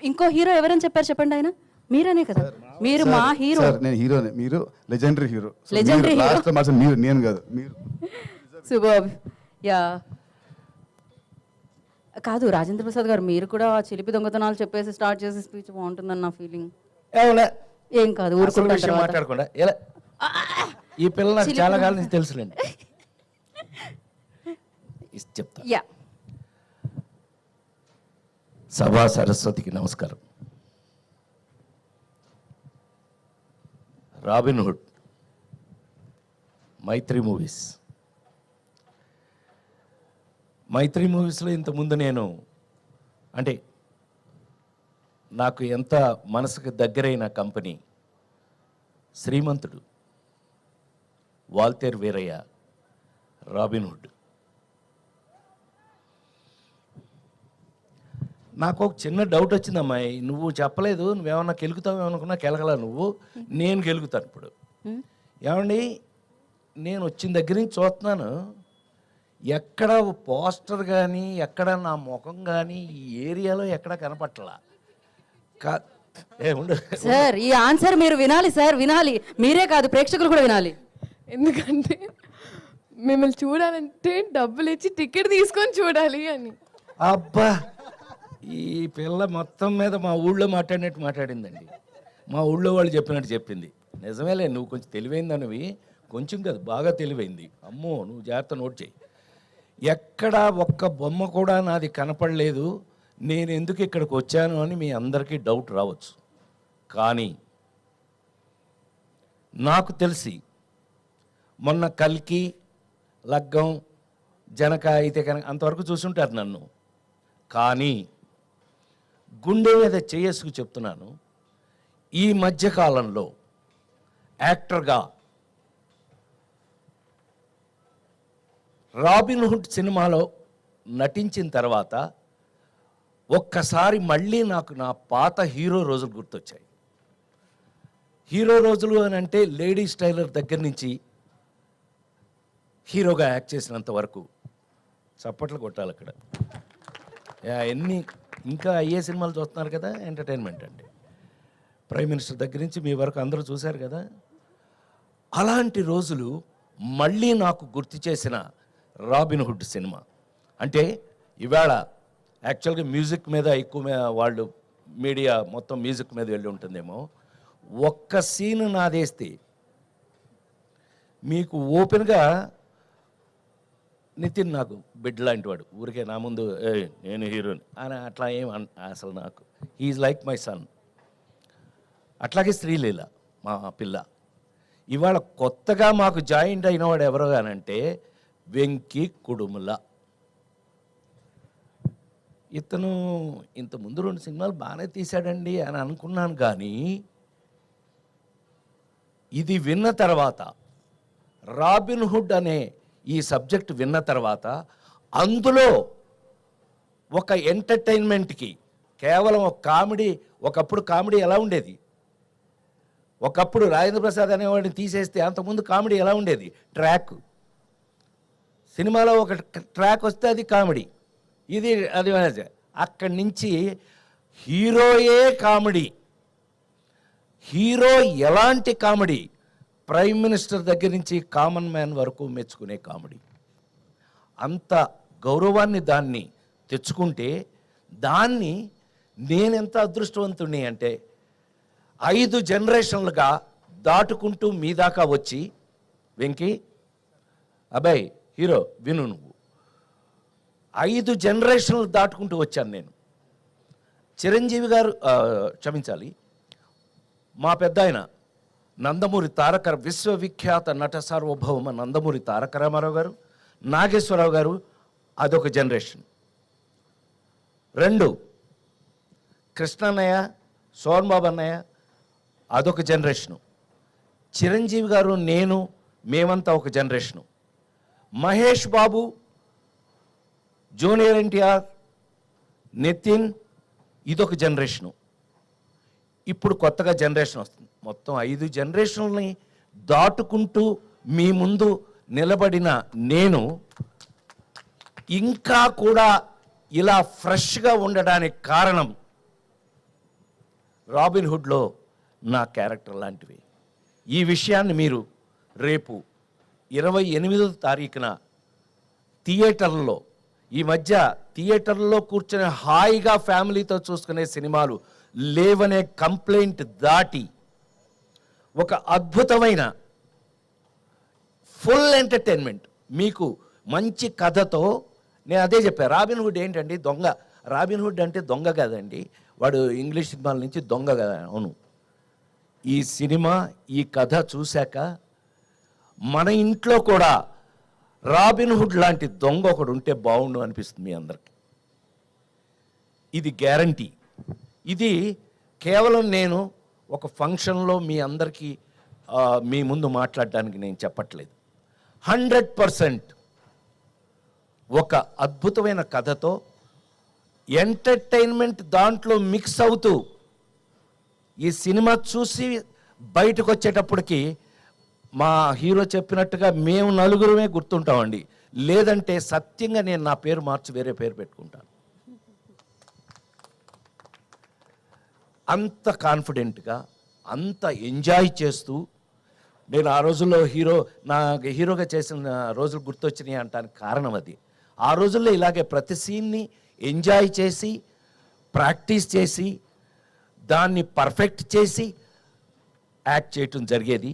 ఇంకో హీరో ఎవరని చెప్పారు చెప్పండి? ఆయన మీరనే కదా, మీరు మా హీరో. నేను హీరోనే, మీరు legendary hero. Legendary hero last మాత్రం మీరు, నేను కాదు మీరు. సూపర్. యా కాదు రాజేంద్ర ప్రసాద్ గారు, మీరు కూడా చిలిపి దొంగతనాలు చెప్పేసి స్టార్ట్ చేసి స్పీచ్ బాగుంటుందని నా ఫీలింగ్. ఏం కాదు ఊరుకుంటాం మాట్లాడకుండా ఎలా ఈ పిల్ల నాకు చాలా కాలం నుంచి తెలుసులేండి. చెప్తా. యా సభా సరస్వతికి నమస్కారం. రాబిన్ హుడ్, మైత్రి మూవీస్. మైత్రి మూవీస్లో ఇంతకుముందు నేను అంటే నాకు ఎంత మనసుకు దగ్గరైన కంపెనీ శ్రీమంతుడు, వాల్తేర్ వీరయ్య, రాబిన్ హుడ్. నాకు ఒక చిన్న డౌట్ వచ్చింది, అమ్మాయి నువ్వు చెప్పలేదు, నువ్వేమన్నా కెలుగుతావు అనుకున్నా, కెలగల నువ్వు, నేను గెలుగుతాను ఇప్పుడు. ఏమండి నేను వచ్చిన దగ్గర నుంచి చూస్తున్నాను, ఎక్కడ పోస్టర్ కానీ ఎక్కడ నా ముఖం కానీ ఈ ఏరియాలో ఎక్కడ కనపట్లా. సార్ ఈ ఆన్సర్ మీరు వినాలి సార్, వినాలి. మీరే కాదు ప్రేక్షకులు కూడా వినాలి. ఎందుకంటే మిమ్మల్ని చూడాలంటే డబ్బులు ఇచ్చి టికెట్ తీసుకొని చూడాలి అని. అబ్బా ఈ పిల్ల మొత్తం మీద మా ఊళ్ళో మాట్లాడినట్టు మాట్లాడిందండి. మా ఊళ్ళో వాళ్ళు చెప్పినట్టు చెప్పింది. నిజమేలే, నువ్వు కొంచెం తెలివైందనివి, కొంచెం కాదు బాగా తెలివైంది. అమ్మో నువ్వు జాగ్రత్త నోట్ చేయి. ఎక్కడ ఒక్క బొమ్మ కూడా నాది కనపడలేదు, నేను ఎందుకు ఇక్కడికి వచ్చాను అని మీ అందరికీ డౌట్ రావచ్చు. కానీ నాకు తెలిసి మొన్న కల్కి, లగ్గం, జనక అయితే కనుక అంతవరకు చూసుంటారు నన్ను. కానీ గుండె మీద చేసుకు చెప్తున్నాను, ఈ మధ్యకాలంలో యాక్టర్గా రాబిన్ హుడ్ సినిమాలో నటించిన తర్వాత ఒక్కసారి మళ్ళీ నాకు నా పాత హీరో రోజులు గుర్తొచ్చాయి. హీరో రోజులు అని అంటే లేడీస్ టైలర్ దగ్గర నుంచి హీరోగా యాక్ట్ చేసినంత వరకు చప్పట్లు కొట్టాలి అక్కడ. ఎన్ని ఇంకా అయ్యే సినిమాలు చూస్తున్నారు కదా, ఎంటర్టైన్మెంట్ అంటే ప్రైమ్ మినిస్టర్ దగ్గర నుంచి మీ వరకు అందరూ చూశారు కదా. అలాంటి రోజులు మళ్ళీ నాకు గుర్తు చేసిన రాబిన్ హుడ్ సినిమా. అంటే ఇవాళ యాక్చువల్గా మ్యూజిక్ మీద ఎక్కువ వాళ్ళు మీడియా మొత్తం మ్యూజిక్ మీద వెళ్ళి ఉంటుందేమో. ఒక్క సీన్ నాదేస్తే మీకు ఓపెన్గా, నితిన్ నాకు బిడ్ లాంటి వాడు, ఊరికే నా ముందు నేను హీరోని అని అట్లా ఏం అసలు నాకు హీఈస్ లైక్ మై సన్. అట్లాగే శ్రీలీల మా పిల్ల. ఇవాళ కొత్తగా మాకు జాయింట్ అయినవాడు ఎవరో కానంటే వెంకీ కుడుముల. ఇతను ఇంతకుముందు 2 సినిమాలు బాగానే తీశాడండి అని అనుకున్నాను. కానీ ఇది విన్న తర్వాత, రాబిన్ హుడ్ అనే ఈ సబ్జెక్ట్ విన్న తర్వాత, అందులో ఒక ఎంటర్టైన్మెంట్కి కేవలం ఒక కామెడీ, ఒకప్పుడు కామెడీ ఎలా ఉండేది, ఒకప్పుడు రాజేంద్ర ప్రసాద్ అనేవాడిని తీసేస్తే అంతకుముందు కామెడీ ఎలా ఉండేది, ట్రాక్. సినిమాలో ఒక ట్రాక్ వస్తే అది కామెడీ, ఇది అది. అక్కడి నుంచి హీరోయే కామెడీ, హీరో ఎలాంటి కామెడీ, ప్రైమ్ మినిస్టర్ దగ్గర నుంచి కామన్ మ్యాన్ వరకు మెచ్చుకునే కామెడీ. అంత గౌరవాన్ని దాన్ని తెచ్చుకుంటే, దాన్ని నేనెంత అదృష్టవంతుణ్ణి అంటే 5 జనరేషన్లుగా దాటుకుంటూ మీ దాకా వచ్చి, వెంకీ అబ్బాయి హీరో విను, నువ్వు 5 జనరేషన్లు దాటుకుంటూ వచ్చాను నేను. చిరంజీవి గారు క్షమించాలి, మా పెద్ద ఆయన నందమూరి తారక, విశ్వవిఖ్యాత నట సార్వభౌమ నందమూరి తారక రామారావు గారు, నాగేశ్వరరావు గారు, అదొక జనరేషన్. 2 కృష్ణన్నయ్య, సోన్బాబు అన్నయ్య, అదొక జనరేషను. చిరంజీవి గారు, నేను, మేమంతా ఒక జనరేషను. మహేష్ బాబు, జూనియర్ ఎన్టీఆర్, నితిన్, ఇదొక జనరేషను. ఇప్పుడు కొత్తగా జనరేషన్ వస్తుంది. మొత్తం 5 జనరేషన్లని దాటుకుంటూ మీ ముందు నిలబడిన నేను ఇంకా కూడా ఇలా ఫ్రెష్గా ఉండడానికి కారణం రాబిన్ హుడ్లో నా క్యారెక్టర్ లాంటివి. ఈ విషయాన్ని మీరు రేపు 28వ తారీఖున థియేటర్లో, ఈ మధ్య థియేటర్లో కూర్చొని హాయిగా ఫ్యామిలీతో చూసుకునే సినిమాలు లేవనే కంప్లైంట్ దాటి ఒక అద్భుతమైన ఫుల్ ఎంటర్టైన్మెంట్ మీకు మంచి కథతో, నేను అదే చెప్పాను. రాబిన్ హుడ్ ఏంటండి దొంగ. రాబిన్ హుడ్ అంటే దొంగ కదండి, వాడు ఇంగ్లీష్ సినిమాల నుంచి దొంగ కదా. అవును, ఈ సినిమా ఈ కథ చూశాక మన ఇంట్లో కూడా రాబిన్ హుడ్ లాంటి దొంగ ఒకడు ఉంటే బాగుండు అనిపిస్తుంది మీ అందరికి. ఇది గ్యారంటీ. ఇది కేవలం నేను ఒక ఫంక్షన్లో మీ అందరికీ మీ ముందు మాట్లాడడానికి నేను చెప్పట్లేదు. 100% ఒక అద్భుతమైన కథతో ఎంటర్టైన్మెంట్ దాంట్లో మిక్స్ అవుతూ ఈ సినిమా చూసి బయటకు వచ్చేటప్పటికి మా హీరో చెప్పినట్టుగా మేము నలుగురమే గుర్తుంటామండి. లేదంటే సత్యంగా నేను నా పేరు మార్చి వేరే పేరు పెట్టుకుంటాను. అంత కాన్ఫిడెంట్గా, అంత ఎంజాయ్ చేస్తూ, నేను ఆ రోజుల్లో హీరోగా చేసిన రోజులు గుర్తొచ్చినాయి అంటానికి కారణం అది. ఆ రోజుల్లో ఇలాగే ప్రతి సీన్ని ఎంజాయ్ చేసి, ప్రాక్టీస్ చేసి, దాన్ని పర్ఫెక్ట్ చేసి యాక్ట్ చేయటం జరిగేది.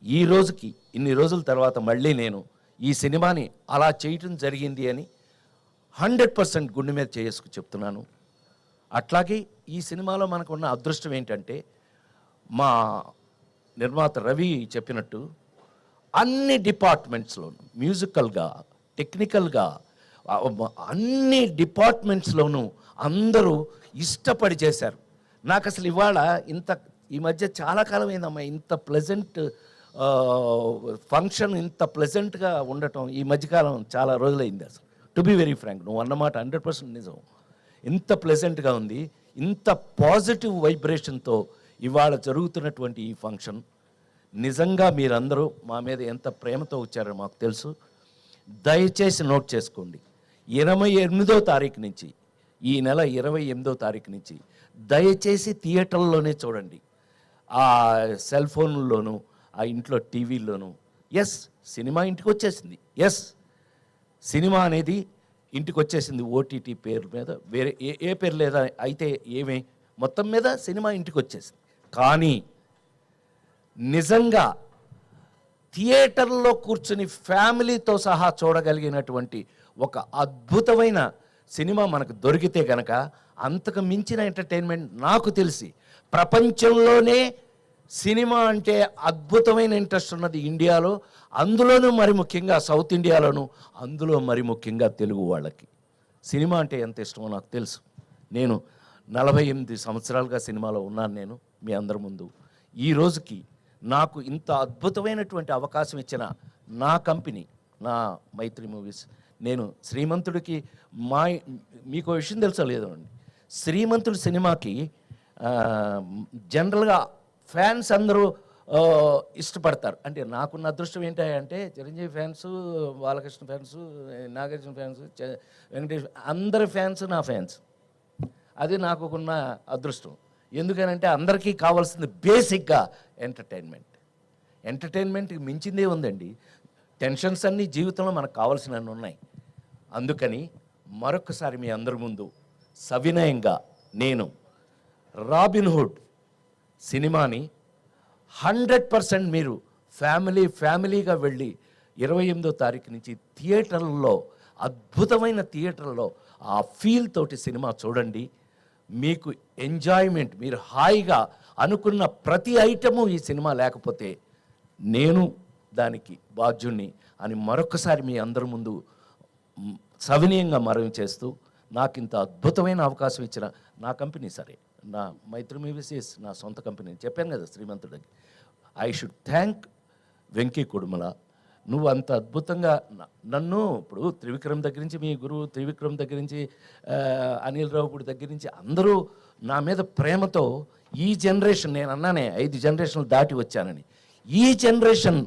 ఈ రోజుకి ఇన్ని రోజుల తర్వాత మళ్ళీ నేను ఈ సినిమాని అలా చేయటం జరిగింది అని 100% గుండె మీద చేసుకు చెప్తున్నాను. అట్లాగే ఈ సినిమాలో మనకు ఉన్న అదృష్టం ఏంటంటే, మా నిర్మాత రవి చెప్పినట్టు అన్ని డిపార్ట్మెంట్స్లోనూ, మ్యూజికల్గా, టెక్నికల్గా, అన్ని డిపార్ట్మెంట్స్లోనూ అందరూ ఇష్టపడి చేశారు. నాకు అసలు ఇవాళ ఈ మధ్య చాలా కాలం అయిందమ్మా ఇంత ప్లెజెంట్ ఫంక్షన్, ఇంత ప్లెజెంట్గా ఉండటం ఈ మధ్యకాలం చాలా రోజులైంది. అసలు టు బి వెరీ ఫ్రాంక్, నువ్వు అన్నమాట 100% నిజం. ఇంత ప్లెజెంట్గా ఉంది, ఇంత పాజిటివ్ వైబ్రేషన్తో ఇవాళ జరుగుతున్నటువంటి ఈ ఫంక్షన్. నిజంగా మీరందరూ మా మీద ఎంత ప్రేమతో వచ్చారో మాకు తెలుసు. దయచేసి నోట్ చేసుకోండి, 28వ తారీఖు నుంచి, ఈ నెల 28వ తారీఖు నుంచి దయచేసి థియేటర్లోనే చూడండి. ఆ సెల్ ఫోన్లోనూ, ఆ ఇంట్లో టీవీల్లోనూ. ఎస్, సినిమా ఇంటికి వచ్చేసింది. ఎస్, సినిమా అనేది ఇంటికి వచ్చేసింది. ఓటీటీ పేరు మీద, వేరే ఏ పేరు లేదా అయితే ఏమే, మొత్తం మీద సినిమా ఇంటికి వచ్చేసింది. కానీ నిజంగా థియేటర్లో కూర్చుని ఫ్యామిలీతో సహా చూడగలిగినటువంటి ఒక అద్భుతమైన సినిమా మనకు దొరికితే కనుక అంతకు మించిన ఎంటర్టైన్మెంట్ నాకు తెలిసి ప్రపంచంలోనే సినిమా అంటే అద్భుతమైన ఇంట్రెస్ట్ ఉన్నది ఇండియాలో, అందులోనూ మరి ముఖ్యంగా సౌత్ ఇండియాలోను, అందులో మరి ముఖ్యంగా తెలుగు వాళ్ళకి సినిమా అంటే ఎంత ఇష్టమో నాకు తెలుసు. నేను 48 సంవత్సరాలుగా సినిమాలో ఉన్నాను. నేను మీ అందరి ముందు ఈ రోజుకి నాకు ఇంత అద్భుతమైనటువంటి అవకాశం ఇచ్చిన నా కంపెనీ, నా మైత్రి మూవీస్. నేను శ్రీమంతుడికి మీకు విషయం తెలుసా లేదో అండి, శ్రీమంతుడి సినిమాకి జనరల్గా ఫ్యాన్స్ అందరూ ఇష్టపడతారు. అంటే నాకున్న అదృష్టం ఏంటంటే Chiranjeevi fans, Balakrishna fans, Nagarjuna fans, Venkatesh, అందరి ఫ్యాన్స్ నా ఫ్యాన్స్. అది నాకున్న అదృష్టం. ఎందుకనంటే అందరికీ కావాల్సింది బేసిక్గా ఎంటర్టైన్మెంట్కి మించిందే ఉందండి. టెన్షన్స్ అన్నీ జీవితంలో మనకు కావాల్సినవి ఉన్నాయి. అందుకని మరొకసారి మీ అందరి ముందు సవినయంగా నేను రాబిన్ హుడ్ సినిమాని 100% మీరు ఫ్యామిలీగా వెళ్ళి 28వ తారీఖు నుంచి థియేటర్లో, అద్భుతమైన థియేటర్లో ఆ ఫీల్ తోటి సినిమా చూడండి. మీకు ఎంజాయ్మెంట్, మీరు హాయిగా అనుకున్న ప్రతి ఐటము ఈ సినిమా లేకపోతే నేను దానికి బాధ్యుణ్ణి అని మరొకసారి మీ అందరి ముందు సవినయంగా మనవి చేస్తూ, నాకు ఇంత అద్భుతమైన అవకాశం ఇచ్చిన నా కంపెనీ, సరే నా మైత్రి మూవీస్ నా సొంత కంపెనీ చెప్పాను కదా శ్రీమంతుడికి, I should thank Venky Kudumula. నువ్వు అంత అద్భుతంగా నన్ను ఇప్పుడు త్రివిక్రమ్ దగ్గర నుంచి, మీ గురువు త్రివిక్రమ్ దగ్గర నుంచి, అనిల్ రావుపూడి దగ్గర నుంచి అందరూ నా మీద ప్రేమతో ఈ జనరేషన్, నేను అన్నానే 5 జనరేషన్లు దాటి వచ్చానని, ఈ జనరేషన్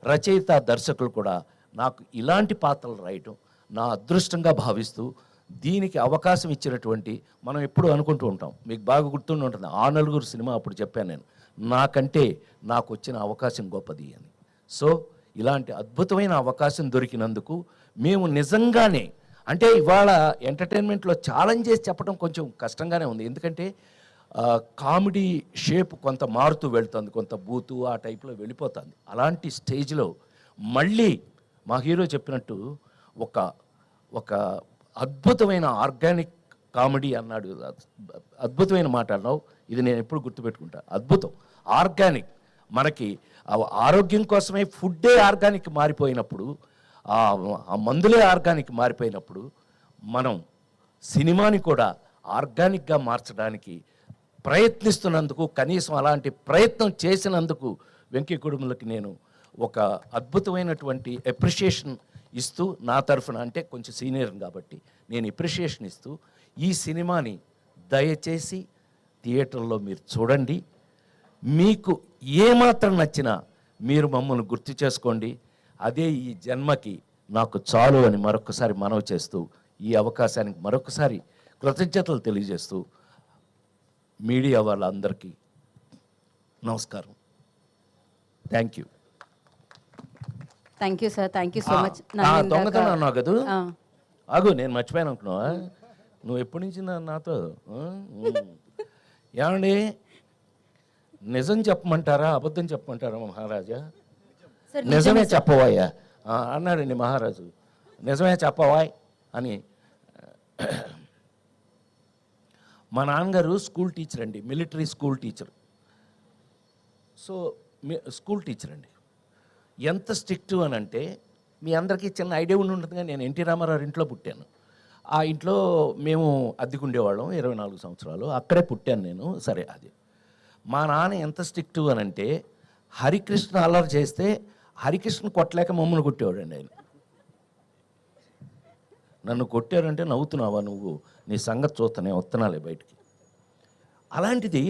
రచయిత దర్శకులు కూడా నాకు ఇలాంటి పాత్రలు రాయటం నా అదృష్టంగా భావిస్తూ దీనికి అవకాశం ఇచ్చినటువంటి, మనం ఎప్పుడు అనుకుంటూ ఉంటాం, మీకు బాగా గుర్తుండి ఉంటుంది, ఆ నలుగురు సినిమా అప్పుడు చెప్పాను నేను, నాకంటే నాకు వచ్చిన అవకాశం గొప్పది అని. సో ఇలాంటి అద్భుతమైన అవకాశం దొరికినందుకు మేము నిజంగానే, అంటే ఇవాళ ఎంటర్టైన్మెంట్లో ఛాలెంజ్ చేసి చెప్పడం కొంచెం కష్టంగానే ఉంది. ఎందుకంటే కామెడీ షేప్ కొంత మారుతూ వెళ్తుంది, కొంత బూతు ఆ టైప్లో వెళ్ళిపోతుంది. అలాంటి స్టేజ్లో మళ్ళీ మా హీరో చెప్పినట్టు ఒక అద్భుతమైన ఆర్గానిక్ కామెడీ అన్నాడు. అద్భుతమైన మాట అన్నావు, ఇది నేను ఎప్పుడు గుర్తుపెట్టుకుంటా. అద్భుతం, ఆర్గానిక్. మనకి ఆరోగ్యం కోసమే ఫుడ్డే ఆర్గానిక్ మారిపోయినప్పుడు, ఆ మందులే ఆర్గానిక్ మారిపోయినప్పుడు, మనం సినిమాని కూడా ఆర్గానిక్గా మార్చడానికి ప్రయత్నిస్తున్నందుకు, కనీసం అలాంటి ప్రయత్నం చేసినందుకు వెంకీ కుటుంబలకి నేను ఒక అద్భుతమైనటువంటి అప్రిషియేషన్ ఇస్తూ, నా తరఫున, అంటే కొంచెం సీనియర్ కాబట్టి నేను అప్రిషియేషన్ ఇస్తూ, ఈ సినిమాని దయచేసి థియేటర్లో మీరు చూడండి. మీకు ఏమాత్రం నచ్చినా మీరు మమ్మల్ని గుర్తు చేసుకోండి. అదే ఈ జన్మకి నాకు చాలు అని మరొకసారి మనవి చేస్తూ, ఈ అవకాశానికి మరొకసారి కృతజ్ఞతలు తెలియజేస్తూ, మీడియా వాళ్ళందరికీ నమస్కారం. Thank you. Thank you sir, thank you so much. దొంగతనం అన్నావు కదా, ఆగు, నేను మర్చిపోయాను అనుకున్నావా? నువ్వు ఎప్పటి నుంచి నాతో ఏమండి, నిజం చెప్పమంటారా అబద్ధం చెప్పమంటారా మహారాజా? నిజమే చెప్పవాయ్యా అన్నాడండి మహారాజు. నిజమే చెప్పవాయ్ అని. మా నాన్నగారు స్కూల్ టీచర్ అండి, military school teacher. So school teacher అండి. ఎంత స్ట్రిక్ట్ అని అంటే, మీ అందరికీ చిన్న ఐడియా ఉండి ఉంటుందిగా, నేను ఎన్టీ రామారావు ఇంట్లో పుట్టాను. ఆ ఇంట్లో మేము అద్దెకుండేవాళ్ళం 24 సంవత్సరాలు, అక్కడే పుట్టాను నేను. సరే, అది మా నాన్న ఎంత స్ట్రిక్ట్ అని అంటే, హరికృష్ణ అల్లరి చేస్తే హరికృష్ణ కొట్టలేక మమ్మల్ని కొట్టేవాడండి ఆయన. నన్ను కొట్టారంటే నవ్వుతున్నావా నువ్వు, నీ సంగతి చూస్తానే వస్తున్నాలే బయటికి. అలాంటిది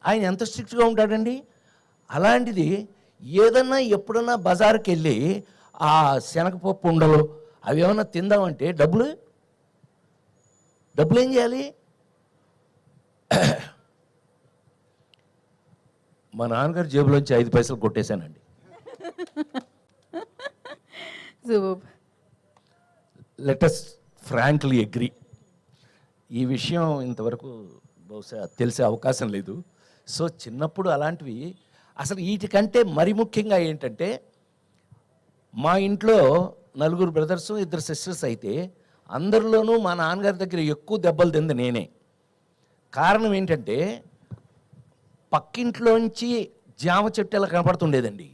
ఆయన ఎంత స్ట్రిక్ట్గా ఉంటాడండి. అలాంటిది ఏదన్నా ఎప్పుడన్నా బజారుకి వెళ్ళి ఆ శనగపప్పు ఉండలు అవి ఏమన్నా తిందామంటే డబ్బులు ఏం చేయాలి? మా నాన్నగారు జేబులోంచి 5 పైసలు కొట్టేశానండి. Let us frankly agree. ఈ విషయం ఇంతవరకు బహుశా తెలిసే అవకాశం లేదు. సో చిన్నప్పుడు అలాంటివి అసలు వీటికంటే మరి ముఖ్యంగా ఏంటంటే, మా ఇంట్లో 4 బ్రదర్స్ 2 సిస్టర్స్ అయితే అందరిలోనూ మా నాన్నగారి దగ్గర ఎక్కువ దెబ్బలు తింది నేనే. కారణం ఏంటంటే, పక్కింట్లోంచి జామ చెట్టు ఎలా కనపడుతుండేదండి,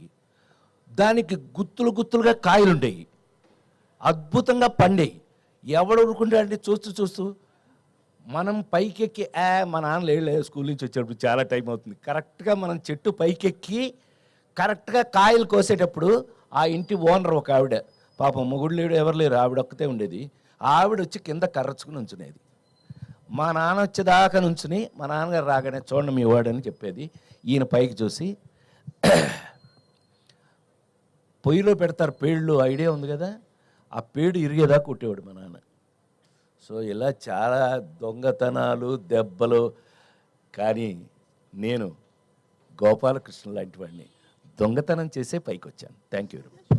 దానికి గుత్తులుగా కాయలు ఉండేవి, అద్భుతంగా పండేవి. ఎవడు ఊరుకుంటాడంటే చూస్తూ మనం పైకెక్కి, మా నాన్న లేదు స్కూల్ నుంచి వచ్చేటప్పుడు చాలా టైం అవుతుంది, కరెక్ట్గా మనం చెట్టు పైకెక్కి కరెక్ట్గా కాయలు కోసేటప్పుడు ఆ ఇంటి ఓనర్ ఒక ఆవిడ, పాపం మొగుడు లేడు ఎవరు లేరు, ఆవిడ ఒక్కతే ఉండేది. ఆవిడ వచ్చి కింద కర్రచుకుని ఉంచునేది. మా నాన్న వచ్చేదాకా నుంచుని మా నాన్నగారు రాగానే చూడండి మీ వాడని చెప్పేది. ఈయన పైకి చూసి, పొయ్యిలో పెడతారు పేళ్ళు, ఐడియా ఉంది కదా, ఆ పేడు ఇరిగేదాకా కొట్టేవాడు మా నాన్న. సో ఇలా చాలా దొంగతనాలు, దెబ్బలు. కానీ నేను గోపాలకృష్ణ లాంటి వాడిని దొంగతనం చేసే పైకి వచ్చాను. Thank you very much.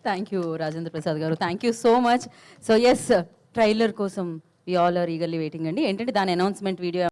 Thank you Rajendra Prasad గారు, thank you so much. So yes, trailer కోసం we all are eagerly waiting అండి. ఏంటంటే దాని అనౌన్స్మెంట్ వీడియో